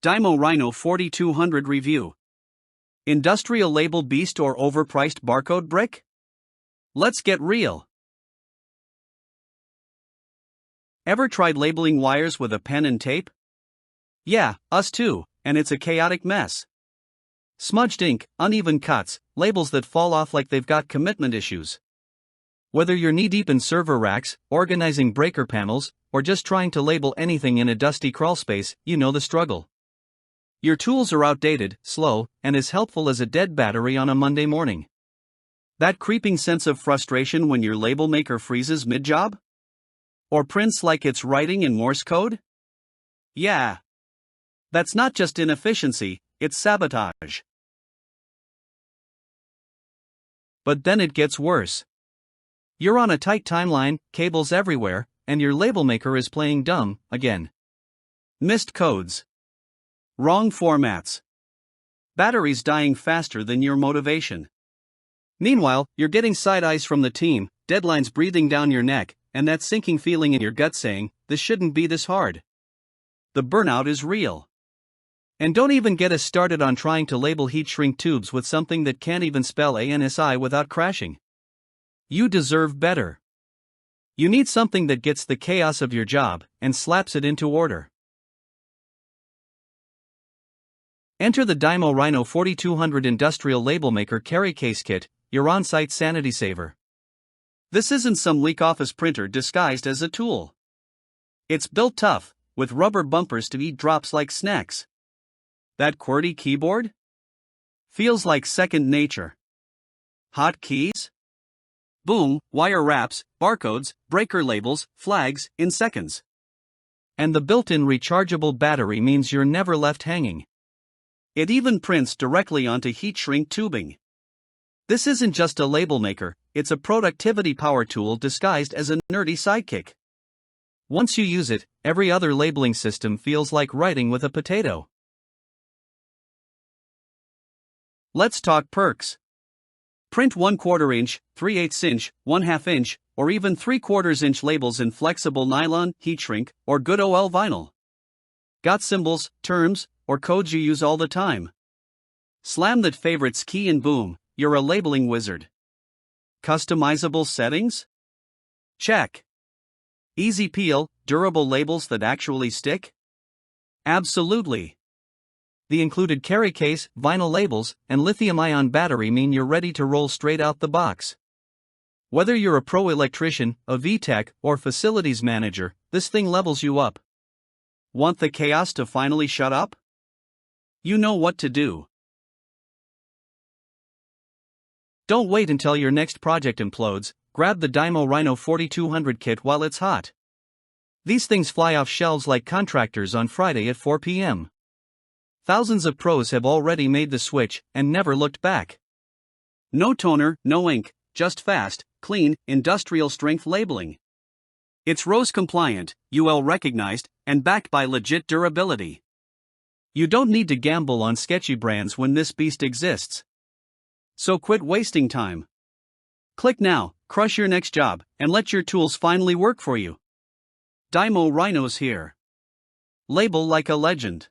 DYMO Rhino 4200 Review. Industrial label beast or overpriced barcode brick? Let's get real. Ever tried labeling wires with a pen and tape? Yeah, us too, and it's a chaotic mess. Smudged ink, uneven cuts, labels that fall off like they've got commitment issues. Whether you're knee-deep in server racks, organizing breaker panels, or just trying to label anything in a dusty crawlspace, you know the struggle. Your tools are outdated, slow, and as helpful as a dead battery on a Monday morning. That creeping sense of frustration when your label maker freezes mid-job? Or prints like it's writing in Morse code? Yeah. That's not just inefficiency, it's sabotage. But then it gets worse. You're on a tight timeline, cables everywhere, and your label maker is playing dumb, again. Missed codes. Wrong formats. Batteries dying faster than your motivation. Meanwhile, you're getting side eyes from the team, deadlines breathing down your neck, and that sinking feeling in your gut saying, this shouldn't be this hard. The burnout is real. And don't even get us started on trying to label heat shrink tubes with something that can't even spell ANSI without crashing. You deserve better. You need something that gets the chaos of your job and slaps it into order. Enter the DYMO Rhino 4200 Industrial Label Maker Carry Case Kit, your on-site sanity saver. This isn't some leak office printer disguised as a tool. It's built tough, with rubber bumpers to eat drops like snacks. That QWERTY keyboard? Feels like second nature. Hot keys? Boom, wire wraps, barcodes, breaker labels, flags, in seconds. And the built-in rechargeable battery means you're never left hanging. It even prints directly onto heat shrink tubing. This isn't just a label maker, it's a productivity power tool disguised as a nerdy sidekick. Once you use it, every other labeling system feels like writing with a potato. Let's talk perks. Print 1/4 inch, 3/8 inch, 1/2 inch, or even 3/4 inch labels in flexible nylon, heat shrink, or good OL vinyl. Got symbols, terms, or codes you use all the time? Slam that favorites key and boom, you're a labeling wizard. Customizable settings? Check. Easy peel, durable labels that actually stick? Absolutely. The included carry case, vinyl labels, and lithium-ion battery mean you're ready to roll straight out the box. Whether you're a pro electrician, a VTech, or facilities manager, this thing levels you up. Want the chaos to finally shut up? You know what to do. Don't wait until your next project implodes, grab the DYMO Rhino 4200 kit while it's hot. These things fly off shelves like contractors on Friday at 4 p.m. Thousands of pros have already made the switch and never looked back. No toner, no ink, just fast, clean, industrial strength labeling. It's RoHS compliant, UL recognized, and backed by legit durability. You don't need to gamble on sketchy brands when this beast exists. So quit wasting time. Click now, crush your next job, and let your tools finally work for you. DYMO Rhino's here. Label like a legend.